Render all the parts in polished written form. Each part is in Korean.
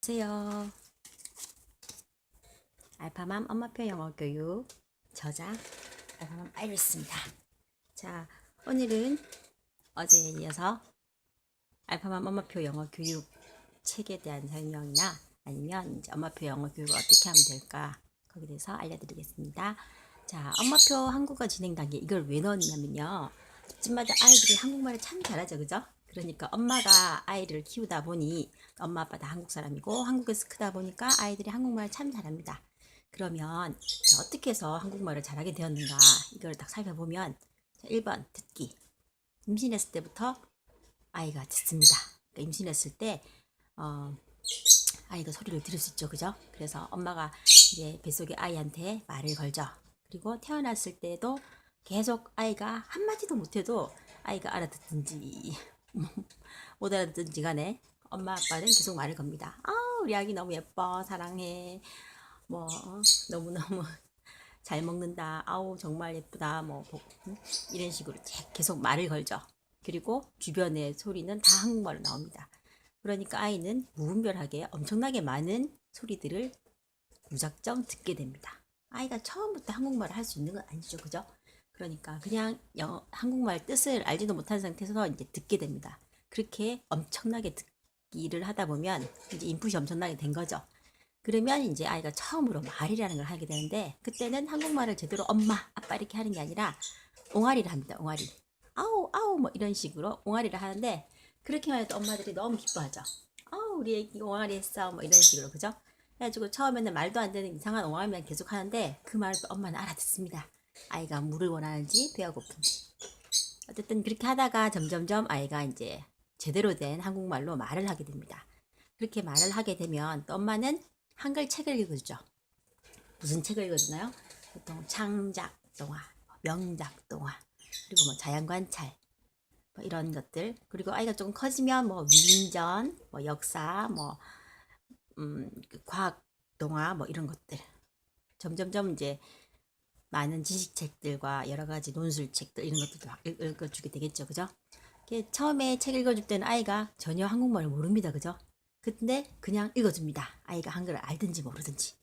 안녕하세요. 알파맘 엄마표 영어 교육 저자 알파맘 아이리스입니다. 자, 오늘은 어제에 이어서 알파맘 엄마표 영어 교육 책에 대한 설명이나 아니면 이제 엄마표 영어 교육을 어떻게 하면 될까 거기에 대해서 알려드리겠습니다. 자, 엄마표 한국어 진행 단계 이걸 왜 넣었냐면요. 집마다 아이들이 한국말을 참 잘하죠, 그죠? 그러니까 엄마가 아이를 키우다 보니 엄마 아빠 다 한국 사람이고 한국에서 크다 보니까 아이들이 한국말을 참 잘합니다. 그러면 어떻게 해서 한국말을 잘하게 되었는가 이걸 딱 살펴보면 1번 듣기. 임신했을 때부터 아이가 듣습니다. 그러니까 임신했을 때 아이가 소리를 들을 수 있죠, 그죠? 그래서 엄마가 이제 뱃속의 아이한테 말을 걸죠. 그리고 태어났을 때도 계속 아이가 한마디도 못해도 아이가 알아듣든지 못 알아듣든지 간에 엄마 아빠는 계속 말을 겁니다. 아, 우리 아기 너무 예뻐, 사랑해, 뭐 너무너무 잘 먹는다, 아우 정말 예쁘다, 뭐 이런 식으로 계속 말을 걸죠. 그리고 주변의 소리는 다 한국말로 나옵니다. 그러니까 아이는 무분별하게 엄청나게 많은 소리들을 무작정 듣게 됩니다. 아이가 처음부터 한국말을 할 수 있는 건 아니죠, 그죠? 그러니까 그냥 한국말 뜻을 알지도 못한 상태에서 이제 듣게 됩니다. 그렇게 엄청나게 듣기를 하다 보면 이제 인풋이 엄청나게 된 거죠. 그러면 이제 아이가 처음으로 말이라는 걸 하게 되는데, 그때는 한국말을 제대로 엄마, 아빠 이렇게 하는 게 아니라 옹알이를 합니다. 옹알이. 아우 아우 뭐 이런 식으로 옹알이를 하는데, 그렇게만 해도 엄마들이 너무 기뻐하죠. 아우 우리 애기 옹알이 했어 뭐 이런 식으로, 그죠? 그래가지고 처음에는 말도 안 되는 이상한 옹알이만 계속 하는데 그 말을 또 엄마는 알아듣습니다. 아이가 물을 원하는지 배가 고픈지. 어쨌든 그렇게 하다가 점점점 아이가 이제 제대로 된 한국말로 말을 하게 됩니다. 그렇게 말을 하게 되면 또 엄마는 한글 책을 읽어주죠. 무슨 책을 읽어주나요? 보통 창작 동화, 명작 동화, 그리고 뭐 자연관찰, 뭐 이런 것들. 그리고 아이가 조금 커지면 뭐 위인전, 뭐 역사, 뭐 과학 동화, 뭐 이런 것들. 점점점 이제 많은 지식책들과 여러 가지 논술책들 이런 것들도 읽어주게 되겠죠, 그죠? 처음에 책 읽어줄 때는 아이가 전혀 한국말을 모릅니다, 그죠? 근데 그냥 읽어줍니다. 아이가 한글을 알든지 모르든지.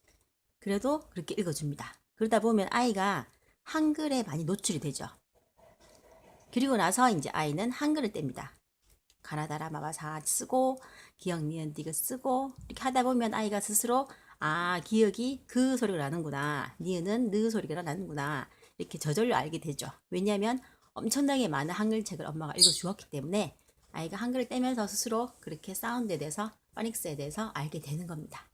그래도 그렇게 읽어줍니다. 그러다 보면 아이가 한글에 많이 노출이 되죠. 그리고 나서 이제 아이는 한글을 뗍니다. 가나다라 마바사 쓰고 기억 니은 디귿 쓰고 이렇게 하다 보면 아이가 스스로 아, 기억이 그 소리가 나는구나, 니은은 느 소리가 나는구나, 이렇게 저절로 알게 되죠. 왜냐하면 엄청나게 많은 한글책을 엄마가 읽어주었기 때문에 아이가 한글을 떼면서 스스로 그렇게 사운드에 대해서, 파닉스에 대해서 알게 되는 겁니다.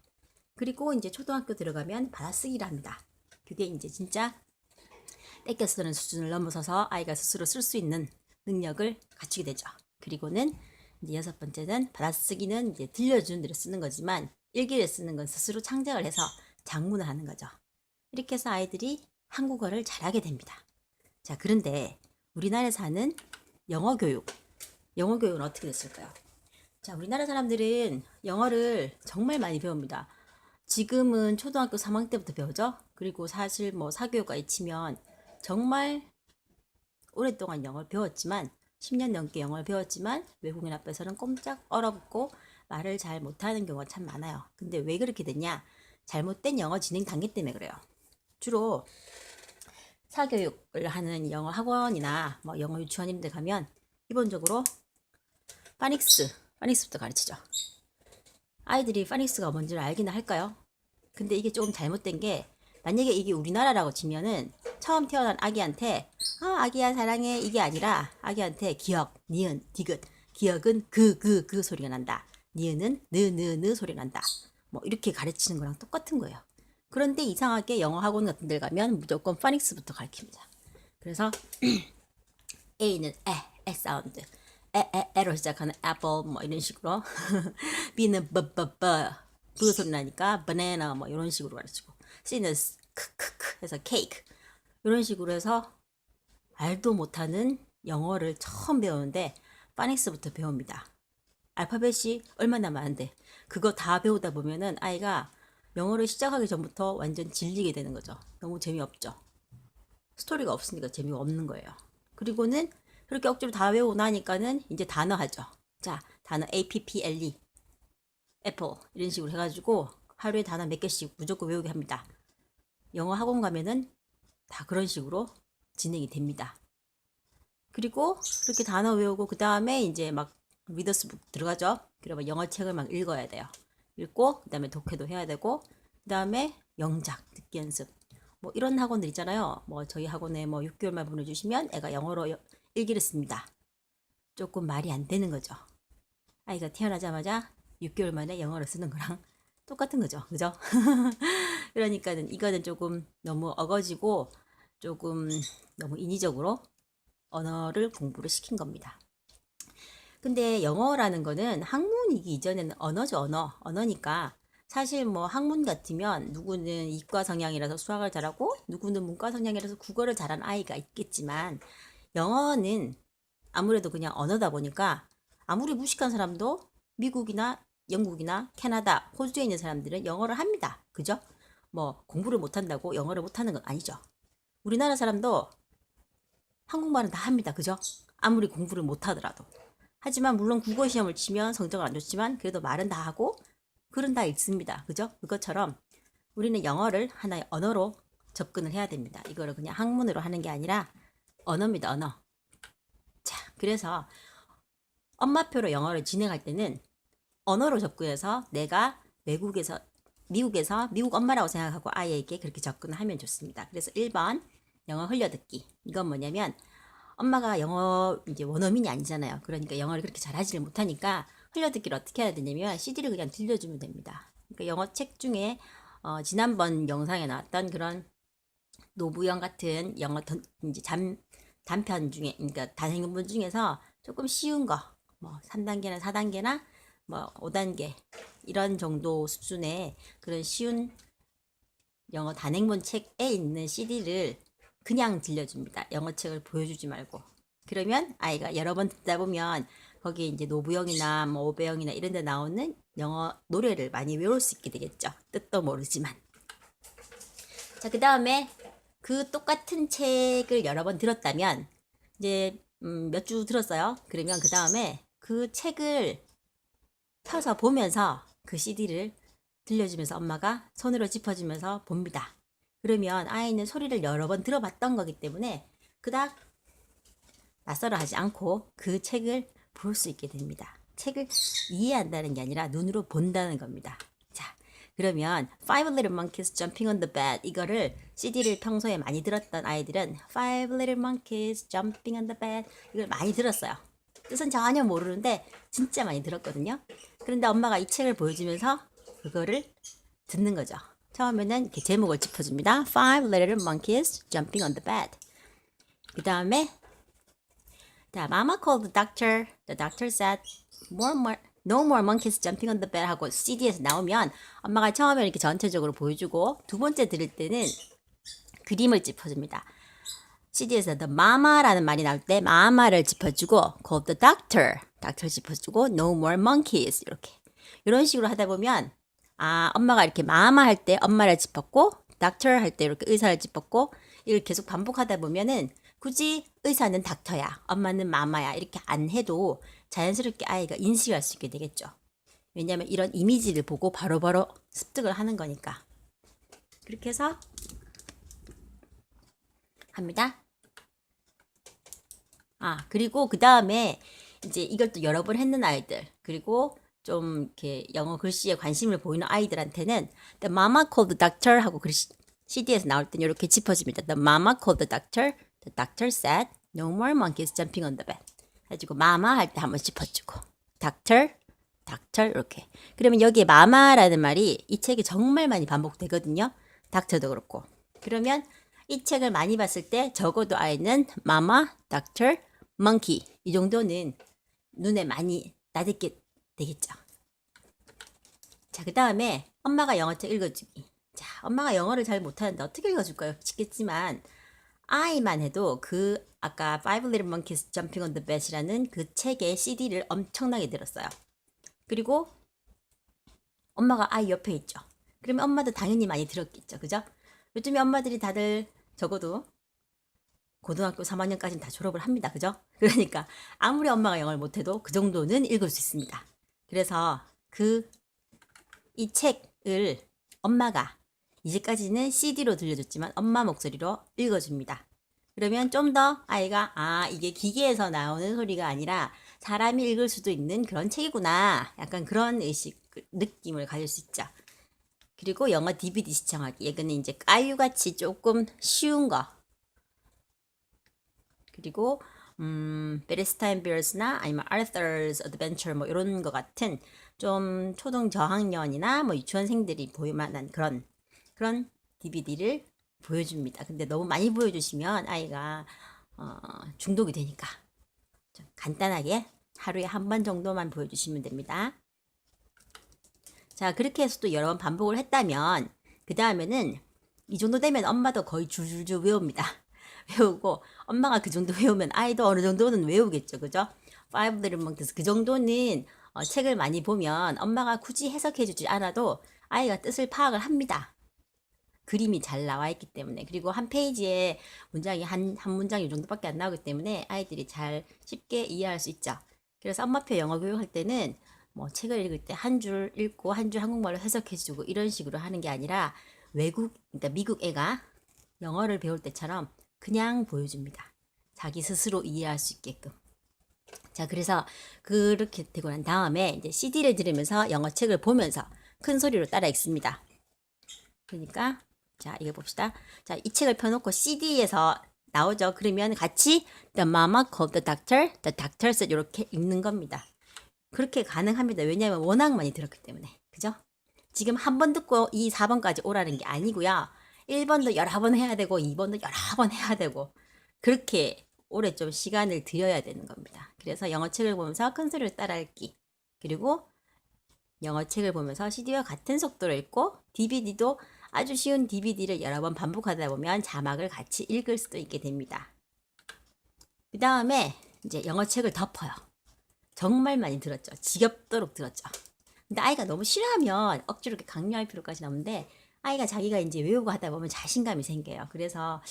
그리고 이제 초등학교 들어가면 받아쓰기를 합니다. 그게 이제 진짜 떼껴 쓰는 수준을 넘어서서 아이가 스스로 쓸 수 있는 능력을 갖추게 되죠. 그리고는 이제 6번째는 받아쓰기는 이제 들려주는 대로 쓰는 거지만 일기를 쓰는 건 스스로 창작을 해서 작문을 하는 거죠. 이렇게 해서 아이들이 한국어를 잘하게 됩니다. 자, 그런데 우리나라에서 하는 영어 교육은 어떻게 됐을까요? 자, 우리나라 사람들은 영어를 정말 많이 배웁니다. 지금은 초등학교 3학년 때부터 배우죠. 그리고 사실 뭐 사교육과에 치면 정말 오랫동안 영어를 배웠지만 10년 넘게 영어를 배웠지만 외국인 앞에서는 꼼짝 얼어붙고 말을 잘 못하는 경우가 참 많아요. 근데 왜 그렇게 됐냐? 잘못된 영어 진행 단계 때문에 그래요. 주로 사교육을 하는 영어 학원이나 뭐 영어 유치원 이런 데 가면 기본적으로 파닉스부터 가르치죠. 아이들이 파닉스가 뭔지를 알기는 할까요? 근데 이게 조금 잘못된 게, 만약에 이게 우리나라라고 치면은 처음 태어난 아기한테 아기야 사랑해 이게 아니라 아기한테 기억, 니은, 디귿, 기억은 그 소리가 난다, 니은은 느 소리가 난다, 뭐 이렇게 가르치는 거랑 똑같은 거예요. 그런데 이상하게 영어 학원 같은 데 가면 무조건 파닉스부터 가르칩니다. 그래서 A는 에 사운드, 에로 시작하는 애플 뭐 이런 식으로 B는 브 소리 나니까 바나나 뭐 이런 식으로 가르치고, C는 크크크 해서 케이크, 이런 식으로 해서 알도 못하는 영어를 처음 배우는데 파닉스부터 배웁니다. 알파벳이 얼마나 많은데 그거 다 배우다 보면은 아이가 영어를 시작하기 전부터 완전 질리게 되는 거죠. 너무 재미없죠. 스토리가 없으니까 재미가 없는 거예요. 그리고는 그렇게 억지로 다 외우고 나니까는 이제 단어 하죠. 자, 단어 APPLE. 애플 이런 식으로 해가지고 하루에 단어 몇 개씩 무조건 외우게 합니다. 영어 학원 가면은 다 그런 식으로 진행이 됩니다. 그리고 그렇게 단어 외우고 그 다음에 이제 막 리더스북 들어가죠. 그러면 영어 책을 막 읽어야 돼요. 읽고 그 다음에 독해도 해야 되고 그 다음에 영작 듣기 연습 뭐 이런 학원들 있잖아요. 뭐 저희 학원에 뭐 6개월만 보내주시면 애가 영어로 일기를 씁니다. 조금 말이 안 되는 거죠. 아이가 태어나자마자 6개월 만에 영어를 쓰는 거랑 똑같은 거죠. 그죠? 그러니까는 이거는 조금 너무 어거지고 조금 너무 인위적으로 언어를 공부를 시킨 겁니다. 근데 영어라는 거는 학문이기 이전에는 언어죠, 언어니까 사실 뭐 학문 같으면 누구는 이과 성향이라서 수학을 잘하고 누구는 문과 성향이라서 국어를 잘하는 아이가 있겠지만 영어는 아무래도 그냥 언어다 보니까 아무리 무식한 사람도 미국이나 영국이나 캐나다, 호주에 있는 사람들은 영어를 합니다. 그죠? 뭐 공부를 못한다고 영어를 못하는 건 아니죠. 우리나라 사람도 한국말은 다 합니다. 그죠? 아무리 공부를 못하더라도. 하지만 물론 국어 시험을 치면 성적은 안 좋지만 그래도 말은 다 하고 글은 다 읽습니다. 그죠? 그것처럼 우리는 영어를 하나의 언어로 접근을 해야 됩니다. 이거를 그냥 학문으로 하는 게 아니라 언어입니다. 언어. 자, 그래서 엄마표로 영어를 진행할 때는 언어로 접근해서 내가 미국에서 미국 엄마라고 생각하고 아이에게 그렇게 접근을 하면 좋습니다. 그래서 1번 영어 흘려듣기. 이건 뭐냐면 엄마가 영어 이제 원어민이 아니잖아요. 그러니까 영어를 그렇게 잘하지를 못하니까 흘려듣기를 어떻게 해야 되냐면 CD를 그냥 들려주면 됩니다. 그러니까 영어 책 중에 지난번 영상에 나왔던 그런 노부영 같은 영어 이제 단편 중에 그러니까 단행본 중에서 조금 쉬운 거 뭐 3단계나 4단계나 뭐 5단계 이런 정도 수준의 그런 쉬운 영어 단행본 책에 있는 CD를 그냥 들려줍니다. 영어 책을 보여주지 말고. 그러면 아이가 여러 번 듣다 보면 거기에 이제 노부영이나 뭐 오배영이나 이런 데 나오는 영어 노래를 많이 외울 수 있게 되겠죠. 뜻도 모르지만. 자, 그 다음에 그 똑같은 책을 여러 번 들었다면 이제 몇 주 들었어요. 그러면 그 다음에 그 책을 펴서 보면서 그 CD를 들려주면서 엄마가 손으로 짚어주면서 봅니다. 그러면 아이는 소리를 여러 번 들어봤던 거기 때문에 그닥 낯설어 하지 않고 그 책을 볼 수 있게 됩니다. 책을 이해한다는 게 아니라 눈으로 본다는 겁니다. 자, 그러면 Five Little Monkeys Jumping on the Bed 이거를 CD를 평소에 많이 들었던 아이들은 Five Little Monkeys Jumping on the Bed 이걸 많이 들었어요. 뜻은 전혀 모르는데 진짜 많이 들었거든요. 그런데 엄마가 이 책을 보여주면서 그거를 듣는 거죠. 처음에는 이렇게 제목을 짚어줍니다. Five little monkeys jumping on the bed. 그 다음에 Mama called the doctor. The doctor said no more monkeys jumping on the bed 하고 CD에서 나오면 엄마가 처음에 이렇게 전체적으로 보여주고 두 번째 들을 때는 그림을 짚어줍니다. CD에서 the mama라는 말이 나올 때 mama를 짚어주고 called the doctor 짚어주고 no more monkeys 이렇게 이런 식으로 하다 보면 엄마가 이렇게 마마 할 때 엄마를 짚었고 닥터 할 때 이렇게 의사를 짚었고 이걸 계속 반복하다 보면은 굳이 의사는 닥터야 엄마는 마마야 이렇게 안 해도 자연스럽게 아이가 인식할 수 있게 되겠죠. 왜냐하면 이런 이미지를 보고 바로바로 습득을 하는 거니까. 그렇게 해서 합니다. 그리고 그 다음에 이제 이걸 또 여러 번 했는 아이들 그리고 좀 이렇게 영어 글씨에 관심을 보이는 아이들한테는 The mama called the doctor 하고 글씨 CD에서 나올 때는 이렇게 짚어줍니다. The mama called the doctor. The doctor said no more monkeys jumping on the bed. 해가지고 mama 할 때 한번 짚어주고 doctor 이렇게. 그러면 여기에 mama라는 말이 이 책이 정말 많이 반복되거든요. 닥터도 그렇고. 그러면 이 책을 많이 봤을 때 적어도 아이는 mama, doctor, monkey 이 정도는 눈에 많이 나듣게 되겠죠. 자, 그 다음에 엄마가 영어책 읽어주기. 자, 엄마가 영어를 잘 못하는데 어떻게 읽어줄까요? 싶겠지만 아이만 해도 그 아까 Five Little Monkeys Jumping on the Bed이라는 그 책의 CD를 엄청나게 들었어요. 그리고 엄마가 아이 옆에 있죠. 그러면 엄마도 당연히 많이 들었겠죠. 그죠? 요즘에 엄마들이 다들 적어도 고등학교 3학년까지는 다 졸업을 합니다. 그죠? 그러니까 아무리 엄마가 영어를 못해도 그 정도는 읽을 수 있습니다. 그래서 그 이 책을 엄마가 이제까지는 CD로 들려줬지만 엄마 목소리로 읽어줍니다. 그러면 좀 더 아이가 이게 기계에서 나오는 소리가 아니라 사람이 읽을 수도 있는 그런 책이구나. 약간 그런 느낌을 가질 수 있죠. 그리고 영어 DVD 시청하기. 이거는 이제 까유같이 조금 쉬운 거. 그리고 베레스타인 비어스나 아니면 아르서's 어드벤처 뭐 이런 거 같은 좀 초등 저학년이나 뭐 유치원생들이 볼 만한 그런 DVD를 보여줍니다. 근데 너무 많이 보여주시면 아이가 중독이 되니까 좀 간단하게 하루에 한 번 정도만 보여주시면 됩니다. 자, 그렇게 해서 또 여러 번 반복을 했다면 그 다음에는 이 정도 되면 엄마도 거의 줄줄줄 외웁니다. 외우고 엄마가 그 정도 외우면 아이도 어느 정도는 외우겠죠. 그죠? Five Little Monkeys 그 정도는 책을 많이 보면 엄마가 굳이 해석해 주지 않아도 아이가 뜻을 파악을 합니다. 그림이 잘 나와 있기 때문에. 그리고 한 페이지에 문장이 한 문장 이 정도밖에 안 나오기 때문에 아이들이 잘 쉽게 이해할 수 있죠. 그래서 엄마표 영어 교육할 때는 뭐 책을 읽을 때 한 줄 읽고 한 줄 한국말로 해석해 주고 이런 식으로 하는 게 아니라 그러니까 미국 애가 영어를 배울 때처럼 그냥 보여줍니다. 자기 스스로 이해할 수 있게끔. 자, 그래서 그렇게 되고 난 다음에 이제 CD를 들으면서 영어 책을 보면서 큰 소리로 따라 읽습니다. 그러니까 자, 이거 봅시다. 자, 이 책을 펴놓고 CD에서 나오죠. 그러면 같이 The mama called the doctor said 이렇게 읽는 겁니다. 그렇게 가능합니다. 왜냐하면 워낙 많이 들었기 때문에. 그죠? 지금 한 번 듣고 이 4번까지 오라는 게 아니고요. 1번도 여러 번 해야 되고 2번도 여러 번 해야 되고 그렇게 오래 좀 시간을 들여야 되는 겁니다. 그래서 영어책을 보면서 큰 소리로 따라 읽기. 그리고 영어책을 보면서 CD와 같은 속도로 읽고 DVD도 아주 쉬운 DVD를 여러 번 반복하다 보면 자막을 같이 읽을 수도 있게 됩니다. 그 다음에 이제 영어책을 덮어요. 정말 많이 들었죠. 지겹도록 들었죠. 근데 아이가 너무 싫어하면 억지로 이렇게 강요할 필요까지는 없는데 아이가 자기가 이제 외우고 하다 보면 자신감이 생겨요. 그래서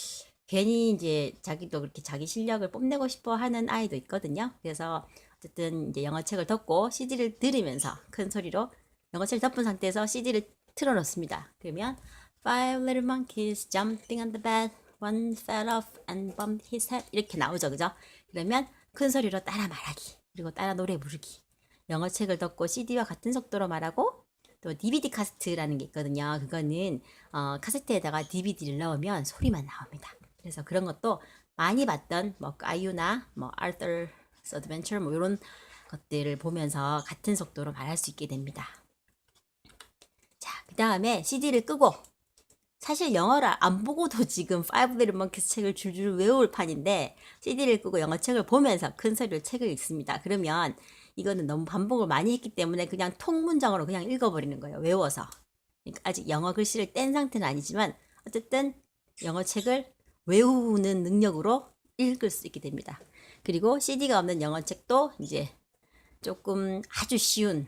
괜히 이제 자기도 그렇게 자기 실력을 뽐내고 싶어 하는 아이도 있거든요. 그래서 어쨌든 이제 영어책을 덮고 CD를 들으면서 큰 소리로 영어책을 덮은 상태에서 CD를 틀어놓습니다. 그러면 Five little monkeys jumping on the bed. One fell off and bumped his head. 이렇게 나오죠. 그죠? 그러면 큰 소리로 따라 말하기. 그리고 따라 노래 부르기. 영어책을 덮고 CD와 같은 속도로 말하고 또 DVD 카세트라는 게 있거든요. 그거는 카세트에다가 DVD를 넣으면 소리만 나옵니다. 그래서 그런 것도 많이 봤던 뭐 까유나 뭐 Arthur's Adventure 뭐 이런 것들을 보면서 같은 속도로 말할 수 있게 됩니다. 자, 그 다음에 CD를 끄고 사실 영어를 안 보고도 지금 Five Little Monkeys 책을 줄줄 외울 판인데 CD를 끄고 영어책을 보면서 큰 소리로 책을 읽습니다. 그러면 이거는 너무 반복을 많이 했기 때문에 그냥 통문장으로 그냥 읽어버리는 거예요. 외워서. 그러니까 아직 영어 글씨를 뗀 상태는 아니지만 어쨌든 영어책을 외우는 능력으로 읽을 수 있게 됩니다. 그리고 CD가 없는 영어책도 이제 조금 아주 쉬운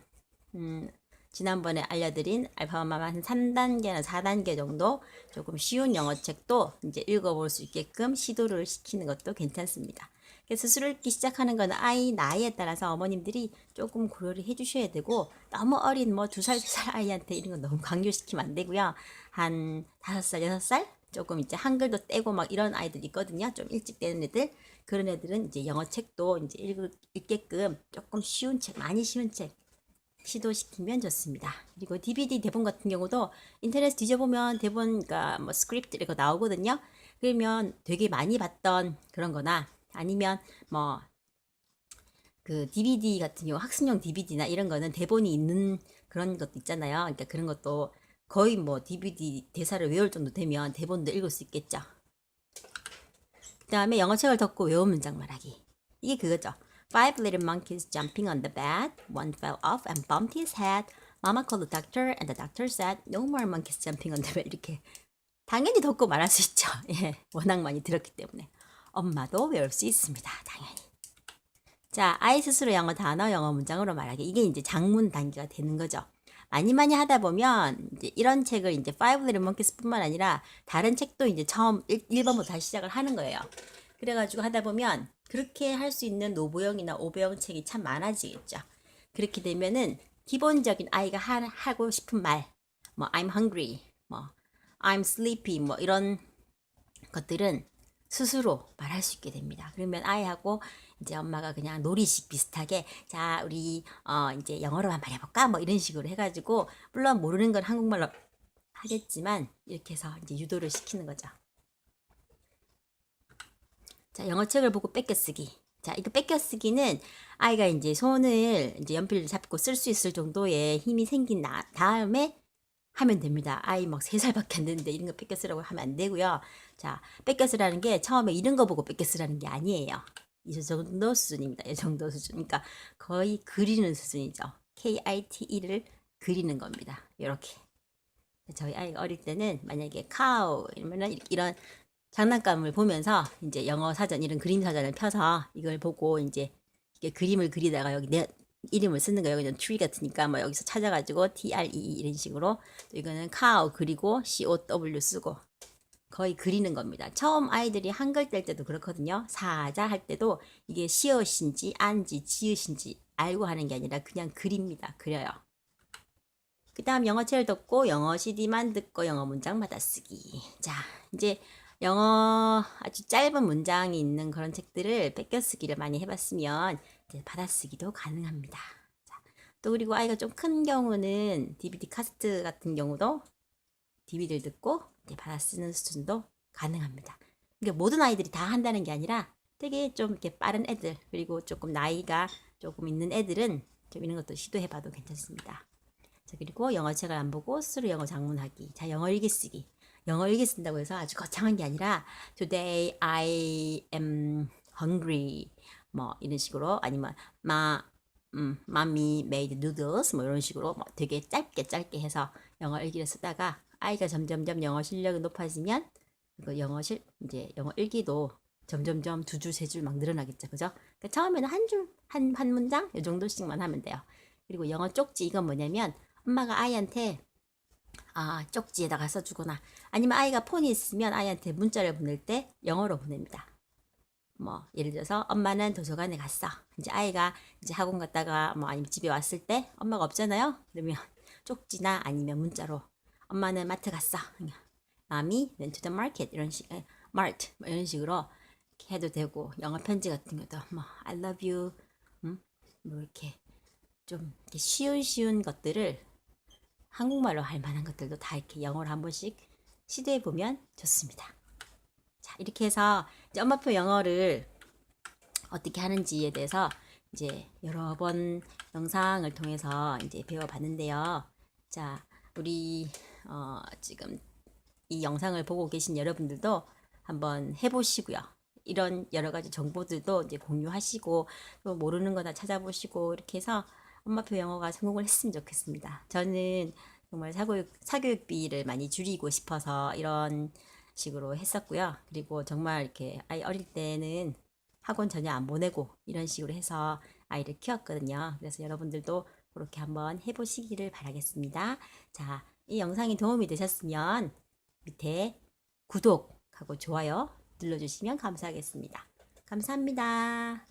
지난번에 알려드린 알파마마 한 3단계나 4단계 정도 조금 쉬운 영어책도 이제 읽어볼 수 있게끔 시도를 시키는 것도 괜찮습니다. 스스로 읽기 시작하는 건 아이 나이에 따라서 어머님들이 조금 고려를 해주셔야 되고 너무 어린 뭐 2살, 3살 아이한테 이런 건 너무 강요시키면 안 되고요. 한 5살, 6살 조금 이제 한글도 떼고 막 이런 아이들 있거든요. 좀 일찍 떼는 애들. 그런 애들은 이제 영어책도 이제 읽게끔 조금 쉬운 책, 많이 쉬운 책 시도시키면 좋습니다. 그리고 DVD 대본 같은 경우도 인터넷 뒤져보면 대본, 그러니까 뭐 스크립트 이렇게 나오거든요. 그러면 되게 많이 봤던 그런 거나 아니면 뭐 그 DVD 같은 경우 학습용 DVD나 이런 거는 대본이 있는 그런 것도 있잖아요. 그러니까 그런 것도 거의 뭐 DVD 대사를 외울 정도 되면 대본도 읽을 수 있겠죠. 그 다음에 영어책을 덮고 외운 문장 말하기. 이게 그거죠. Five little monkeys jumping on the bed. One fell off and bumped his head. Mama called the doctor and the doctor said, No more monkeys jumping on the bed. 이렇게 당연히 덮고 말할 수 있죠. 예, 워낙 많이 들었기 때문에. 엄마도 외울 수 있습니다. 당연히. 자, 아이 스스로 영어 단어, 영어 문장으로 말하기. 이게 이제 장문 단계가 되는 거죠. 많이 하다 보면 이제 이런 책을 이제 Five Little Monkeys뿐만 아니라 다른 책도 이제 처음 1번부터 다시 시작을 하는 거예요. 그래가지고 하다 보면 그렇게 할 수 있는 노부영이나 오부영 책이 참 많아지겠죠. 그렇게 되면은 기본적인 아이가 하고 싶은 말, 뭐 I'm hungry, 뭐 I'm sleepy, 뭐 이런 것들은 스스로 말할 수 있게 됩니다. 그러면 아이하고 이제 엄마가 그냥 놀이식 비슷하게 자 우리 이제 영어로만 말해볼까 뭐 이런 식으로 해가지고 물론 모르는 건 한국말로 하겠지만 이렇게 해서 이제 유도를 시키는 거죠. 자 영어책을 보고 뺏겨쓰기. 자 이거 뺏겨쓰기는 아이가 이제 손을 이제 연필을 잡고 쓸 수 있을 정도의 힘이 생긴 다음에 하면 됩니다. 아이 막 3살밖에 안 됐는데 이런 거 뺏겨 쓰라고 하면 안 되고요. 자, 뺏겨 쓰라는 게 처음에 이런 거 보고 뺏겨 쓰라는 게 아니에요. 이 정도 수준입니다. 이 정도 수준. 그러니까 거의 그리는 수준이죠. KITE를 그리는 겁니다. 이렇게. 저희 아이가 어릴 때는 만약에 cow 이러면은 이런 장난감을 보면서 이제 영어 사전 이런 그림 사전을 펴서 이걸 보고 이제 이게 그림을 그리다가 여기 내 이름을 쓰는 거예요. 그냥 tree 같으니까 뭐 여기서 찾아가지고 TRE 이런 식으로 또 이거는 cow 그리고 COW 쓰고 거의 그리는 겁니다. 처음 아이들이 한글 뗄 때도 그렇거든요. 사자 할 때도 이게 시옷인지 안지 지읒인지 알고 하는 게 아니라 그냥 그립니다. 그려요. 그 다음 영어책을 듣고 영어 CD만 듣고 영어 문장 받아쓰기. 자 이제 영어 아주 짧은 문장이 있는 그런 책들을 뺏겨쓰기를 많이 해봤으면 이제 받아쓰기도 가능합니다. 자, 또 그리고 아이가 좀 큰 경우는 DVD 카스트 같은 경우도 DVD를 듣고 이제 받아쓰는 수준도 가능합니다. 그러니까 모든 아이들이 다 한다는 게 아니라 되게 좀 이렇게 빠른 애들 그리고 조금 나이가 조금 있는 애들은 좀 이런 것도 시도해봐도 괜찮습니다. 자 그리고 영어책을 안 보고 스스로 영어 장문하기. 자 영어 일기 쓰기. 영어 일기 쓴다고 해서 아주 거창한 게 아니라 Today I am hungry 뭐 이런 식으로 아니면 Mommy made noodles 뭐 이런 식으로 뭐 되게 짧게 해서 영어 일기를 쓰다가 아이가 점점점 영어 실력이 높아지면 그 이제 영어 일기도 점점점 2줄 3줄 막 늘어나겠죠. 그죠? 그러니까 처음에는 한 문장 이 정도씩만 하면 돼요. 그리고 영어 쪽지 이건 뭐냐면 엄마가 아이한테 쪽지에다가 써주거나 아니면 아이가 폰이 있으면 아이한테 문자를 보낼 때 영어로 보냅니다. 뭐 예를 들어서 엄마는 도서관에 갔어. 이제 아이가 이제 학원 갔다가 뭐 아니면 집에 왔을 때 엄마가 없잖아요. 그러면 쪽지나 아니면 문자로 엄마는 마트 갔어. Mommy went to the market 이런 mart 뭐 이런 식으로 이렇게 해도 되고 영어 편지 같은 것도 뭐 I love you 뭐 이렇게 좀 이렇게 쉬운 것들을 한국말로 할 만한 것들도 다 이렇게 영어로 한 번씩 시도해 보면 좋습니다. 자, 이렇게 해서 이제 엄마표 영어를 어떻게 하는지에 대해서 이제 여러 번 영상을 통해서 이제 배워봤는데요. 자, 우리 지금 이 영상을 보고 계신 여러분들도 한번 해보시고요. 이런 여러 가지 정보들도 이제 공유하시고 또 모르는 거 다 찾아보시고 이렇게 해서 엄마표 영어가 성공을 했으면 좋겠습니다. 저는 정말 사교육비를 많이 줄이고 싶어서 이런 식으로 했었고요. 그리고 정말 이렇게 아이 어릴 때는 학원 전혀 안 보내고 이런 식으로 해서 아이를 키웠거든요. 그래서 여러분들도 그렇게 한번 해보시기를 바라겠습니다. 자, 이 영상이 도움이 되셨으면 밑에 구독하고 좋아요 눌러주시면 감사하겠습니다. 감사합니다.